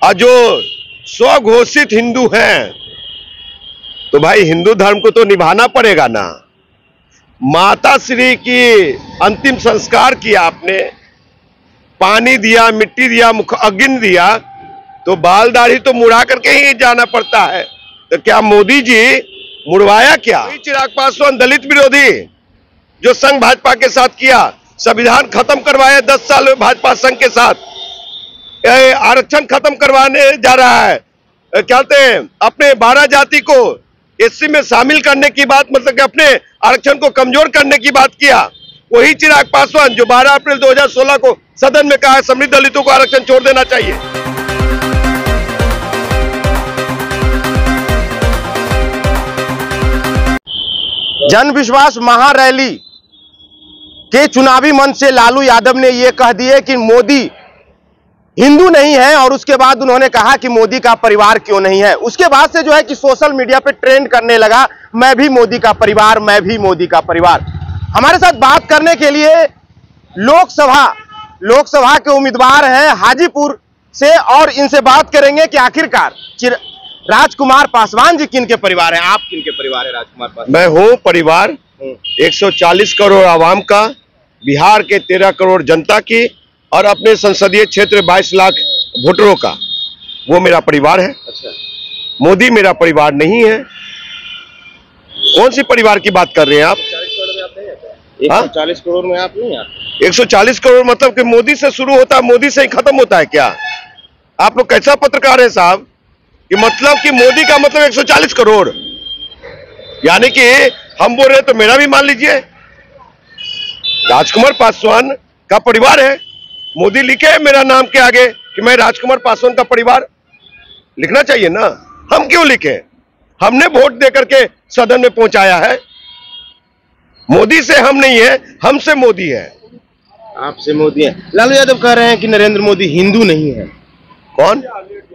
और जो स्वघोषित हिंदू हैं, तो भाई हिंदू धर्म को तो निभाना पड़ेगा ना। माता श्री की अंतिम संस्कार किया आपने, पानी दिया, मिट्टी दिया, मुख अग्नि दिया, तो बाल दाढ़ी तो मुड़ा करके ही जाना पड़ता है। तो क्या मोदी जी मुड़वाया क्या? चिराग पासवान दलित विरोधी जो संघ भाजपा के साथ किया, संविधान खत्म करवाया 10 साल में भाजपा संघ के साथ, आरक्षण खत्म करवाने जा रहा है, क्या कहते हैं अपने 12 जाति को एससी में शामिल करने की बात, मतलब कि अपने आरक्षण को कमजोर करने की बात किया। वही चिराग पासवान जो 12 अप्रैल 2016 को सदन में कहा समृद्ध दलितों को आरक्षण छोड़ देना चाहिए। जन विश्वास महारैली के चुनावी मंच से लालू यादव ने यह कह दिए कि मोदी हिंदू नहीं है, और उसके बाद उन्होंने कहा कि मोदी का परिवार क्यों नहीं है। उसके बाद से जो है कि सोशल मीडिया पे ट्रेंड करने लगा, मैं भी मोदी का परिवार, मैं भी मोदी का परिवार। हमारे साथ बात करने के लिए लोकसभा के उम्मीदवार हैं हाजीपुर से, और इनसे बात करेंगे कि आखिरकार राजकुमार पासवान जी किन के परिवार हैं। आप किन के परिवार हैं राजकुमार पासवान? मैं हूं परिवार 140 करोड़ आवाम का, बिहार के 13 करोड़ जनता की, और अपने संसदीय क्षेत्र 22 लाख वोटरों का, वो मेरा परिवार है। अच्छा, मोदी मेरा परिवार नहीं है। कौन सी परिवार की बात कर रहे हैं आप? 140 करोड़ में आप नहीं आते। 140 करोड़ मतलब कि मोदी से शुरू होता है, मोदी से ही खत्म होता है क्या? आप लोग कैसा पत्रकार है साहब कि मतलब कि मोदी का मतलब 140 करोड़, यानी कि हम बोल रहे तो मेरा भी मान लीजिए। राजकुमार पासवान का परिवार है, मोदी लिखे मेरा नाम के आगे कि मैं राजकुमार पासवान का परिवार, लिखना चाहिए ना। हम क्यों लिखे? हमने वोट देकर के सदन में पहुंचाया है। मोदी से हम नहीं है, हमसे मोदी है। आपसे मोदी है। लालू यादव कह रहे हैं कि नरेंद्र मोदी हिंदू नहीं है। कौन?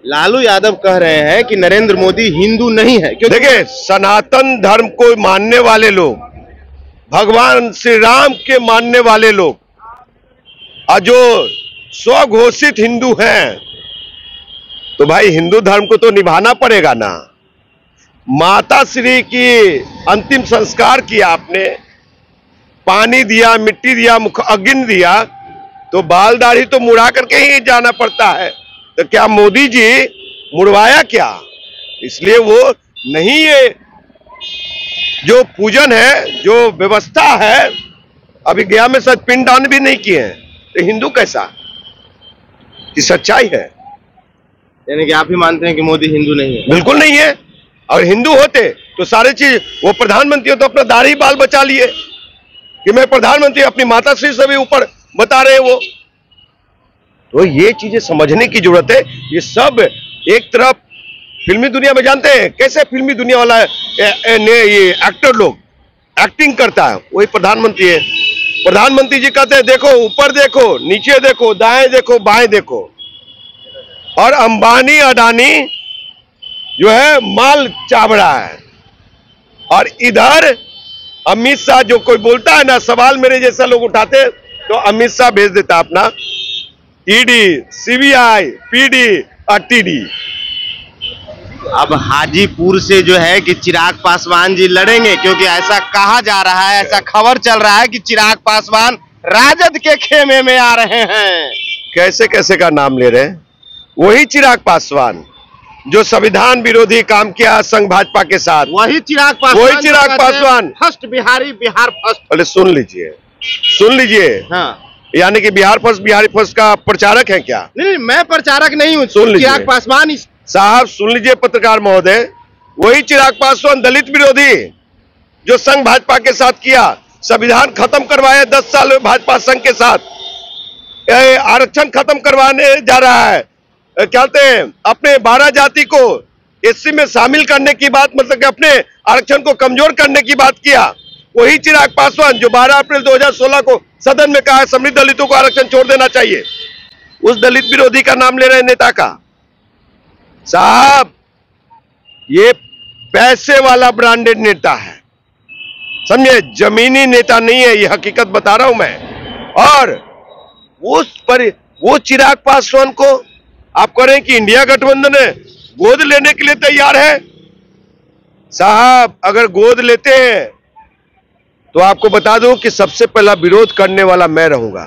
लालू यादव कह रहे हैं कि नरेंद्र मोदी हिंदू नहीं है। क्यों? देखिए, सनातन धर्म को मानने वाले लोग, भगवान श्री राम के मानने वाले लोग, और जो स्वघोषित हिंदू हैं, तो भाई हिंदू धर्म को तो निभाना पड़ेगा ना। माता श्री की अंतिम संस्कार किया आपने, पानी दिया, मिट्टी दिया, मुख अग्नि दिया, तो बाल दाढ़ी तो मुड़ा करके ही जाना पड़ता है। तो क्या मोदी जी मुड़वाया क्या? इसलिए वो नहीं, ये जो पूजन है, जो व्यवस्था है, अभी गया में शायद पिंडदान भी नहीं किए हैं, तो हिंदू कैसा? ये सच्चाई है। यानी कि आप ही मानते हैं कि मोदी हिंदू नहीं है? बिल्कुल नहीं है। और हिंदू होते तो सारे चीज, वो प्रधानमंत्री हो तो अपना दाढ़ी बाल बचा लिए कि मैं प्रधानमंत्री, अपनी माता श्री से भी ऊपर बता रहे वो। तो ये चीजें समझने की जरूरत है। ये सब एक तरफ फिल्मी दुनिया में जानते हैं कैसे फिल्मी दुनिया वाला ये एक्टर लोग एक्टिंग करता है, वही प्रधानमंत्री है। प्रधानमंत्री जी कहते हैं देखो ऊपर देखो, नीचे देखो, दाएं देखो, बाएं देखो, और अंबानी अडानी जो है माल चावड़ा है। और इधर अमित शाह, जो कोई बोलता है ना, सवाल मेरे जैसा लोग उठाते, तो अमित शाह भेज देता अपना ईडी, सीबीआई, पीडी और टीडी। अब हाजीपुर से जो है कि चिराग पासवान जी लड़ेंगे, क्योंकि ऐसा कहा जा रहा है, ऐसा खबर चल रहा है कि चिराग पासवान राजद के खेमे में आ रहे हैं। कैसे कैसे का नाम ले रहे हैं? वही चिराग पासवान जो संविधान विरोधी काम किया संघ भाजपा के साथ, वही चिराग पासवान फर्स्ट बिहारी, बिहार फर्स्ट। पहले सुन लीजिए। हाँ, यानी कि बिहार फर्स्ट, बिहारी फर्स्ट का प्रचारक है क्या? नहीं, मैं प्रचारक नहीं हूँ। सुन लीजिए चिराग पासवान साहब, सुन लीजिए पत्रकार महोदय, वही चिराग पासवान दलित विरोधी जो संघ भाजपा के साथ किया, संविधान खत्म करवाया 10 साल में भाजपा संघ के साथ, आरक्षण खत्म करवाने जा रहा है, क्या कहते हैं अपने 12 जाति को एससी में शामिल करने की बात, मतलब कि अपने आरक्षण को कमजोर करने की बात किया। वही चिराग पासवान जो 12 अप्रैल 2016 को सदन में कहा समृद्ध दलितों को आरक्षण छोड़ देना चाहिए, उस दलित विरोधी का नाम ले रहे नेता का। साहब, ये पैसे वाला ब्रांडेड नेता है, समझे, जमीनी नेता नहीं है, ये हकीकत बता रहा हूं मैं। और वो चिराग पासवान को आप कह रहे हैं कि इंडिया गठबंधन है गोद लेने के लिए तैयार है। साहब अगर गोद लेते हैं तो आपको बता दूं कि सबसे पहला विरोध करने वाला मैं रहूंगा।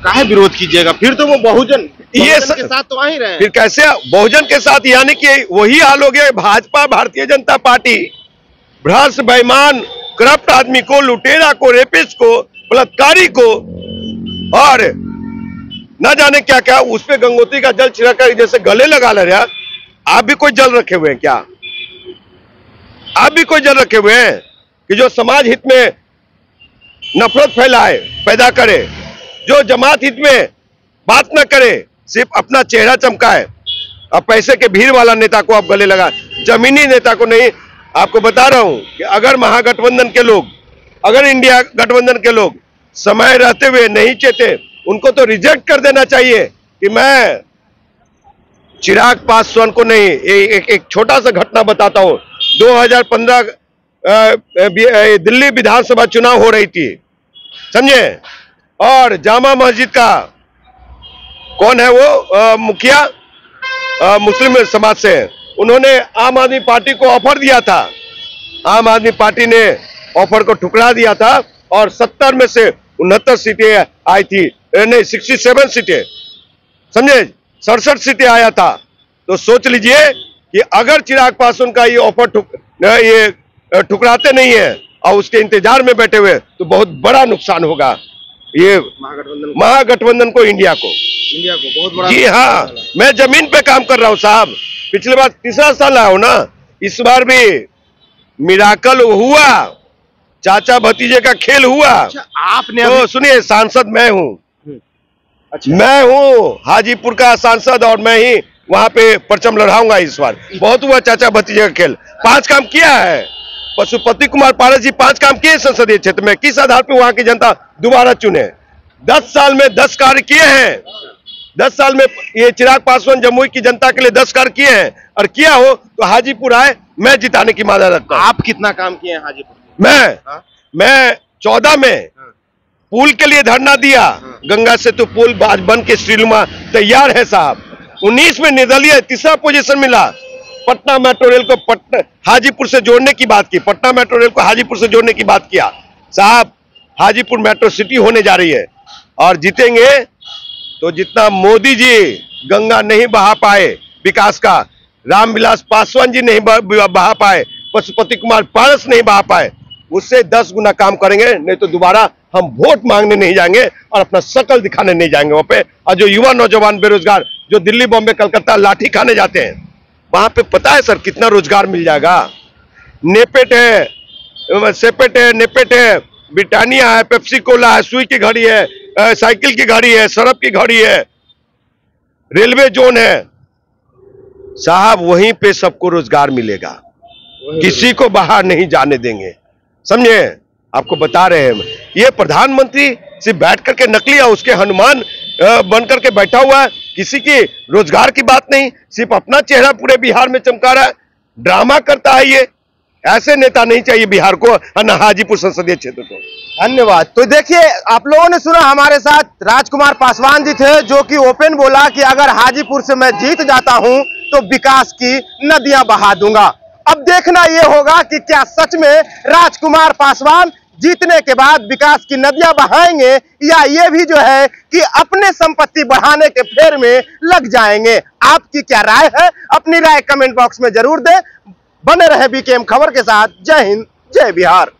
काहे विरोध कीजिएगा? फिर तो वो बहुजन ये के साथ तो आ ही रहे हैं। फिर कैसे बहुजन के साथ, यानी कि वही हाल हो गया। भाजपा भारतीय जनता पार्टी भ्रष्ट बेईमान करप्ट आदमी को, लुटेरा को, रेपिस्ट को, बलात्कारी को और ना जाने क्या क्या उस पे गंगोत्री का जल छिड़कर जैसे गले लगा ले रहा। आप भी कोई जल रखे हुए हैं क्या? आप भी कोई जल रखे हुए हैं कि जो समाज हित में नफरत फैलाए, पैदा करे, जो जमात हित में बात न करे, सिर्फ अपना चेहरा चमकाए। अब पैसे के भीड़ वाला नेता को आप गले लगा, जमीनी नेता को नहीं। आपको बता रहा हूं कि अगर महागठबंधन के लोग, अगर इंडिया गठबंधन के लोग समय रहते हुए नहीं चेते, उनको तो रिजेक्ट कर देना चाहिए कि मैं चिराग पासवान को नहीं। एक छोटा सा घटना बताता हूं। 2015 दिल्ली विधानसभा चुनाव हो रही थी, समझे, और जामा मस्जिद का कौन है वो मुखिया, मुस्लिम समाज से, उन्होंने आम आदमी पार्टी को ऑफर दिया था। आम आदमी पार्टी ने ऑफर को ठुकरा दिया था और 70 में से 69 सीटें आई थी, नहीं 67 सीटें, समझे, 67 सीटें आया था। तो सोच लीजिए कि अगर चिराग पासवान का ये ऑफर ठुकराते नहीं है और उसके इंतजार में बैठे हुए, तो बहुत बड़ा नुकसान होगा ये महागठबंधन को, इंडिया को बहुत बड़ा। जी हाँ, मैं जमीन पे काम कर रहा हूँ साहब। पिछले बार तीसरा साल आया हूं ना, इस बार भी मिराकल हुआ, चाचा भतीजे का खेल हुआ। अच्छा, आपने तो सुनिए, सांसद मैं हूं। अच्छा, मैं हूं हाजीपुर का सांसद और मैं ही वहां पे परचम लड़ाऊंगा इस बार। बहुत हुआ चाचा भतीजे का खेल। 5 काम किया है पशुपति कुमार पारस जी, 5 काम किए संसदीय क्षेत्र में। किस आधार पर वहां की जनता दोबारा चुने? 10 साल में 10 कार्य किए हैं। 10 साल में ये चिराग पासवान जमुई की जनता के लिए 10 कार्य किए हैं, और किया हो तो हाजीपुर आए, मैं जिताने की मादा रखता हूं। आप कितना काम किए हैं हाजीपुर? मैं 14 में पुल के लिए धरना दिया। गंगा सेतु पुल आज बन के श्रीलुमा तैयार है साहब। 19 में निर्दलीय तीसरा पोजीशन मिला। पटना मेट्रो रेल को हाजीपुर से जोड़ने की बात की, पटना मेट्रो रेल को हाजीपुर से जोड़ने की बात किया साहब। हाजीपुर मेट्रो सिटी होने जा रही है और जीतेंगे तो जितना मोदी जी गंगा नहीं बहा पाए विकास का, रामविलास पासवान जी नहीं बहा पाए, पशुपति कुमार पारस नहीं बहा पाए, उससे 10 गुना काम करेंगे। नहीं तो दोबारा हम वोट मांगने नहीं जाएंगे और अपना शकल दिखाने नहीं जाएंगे वहां पे। और जो युवा नौजवान बेरोजगार जो दिल्ली, बॉम्बे, कलकत्ता लाठी खाने जाते हैं, वहां पे पता है सर कितना रोजगार मिल जाएगा? नेपेट है, सेपेट है, नेपेट है, ब्रिटानिया है, पेप्सी कोला है, सुई की घड़ी है, साइकिल की घड़ी है, सरफ की घड़ी है, रेलवे जोन है साहब। वहीं पे सबको रोजगार मिलेगा, किसी को बाहर नहीं जाने देंगे, समझे। आपको बता रहे हैं, ये प्रधानमंत्री सिर्फ बैठ करके नकली और उसके हनुमान बन करके बैठा हुआ है। किसी की रोजगार की बात नहीं, सिर्फ अपना चेहरा पूरे बिहार में चमका रहा है, ड्रामा करता है। ये ऐसे नेता नहीं चाहिए बिहार को, न हाजीपुर संसदीय क्षेत्र को। धन्यवाद। तो देखिए, आप लोगों ने सुना, हमारे साथ राजकुमार पासवान जी थे, जो कि ओपन बोला कि अगर हाजीपुर से मैं जीत जाता हूं तो विकास की नदियां बहा दूंगा। अब देखना यह होगा कि क्या सच में राजकुमार पासवान जीतने के बाद विकास की नदियां बहाएंगे, या ये भी जो है कि अपने संपत्ति बढ़ाने के फेर में लग जाएंगे। आपकी क्या राय है? अपनी राय कमेंट बॉक्स में जरूर दें। बने रहे बीकेएम खबर के साथ। जय हिंद, जय बिहार।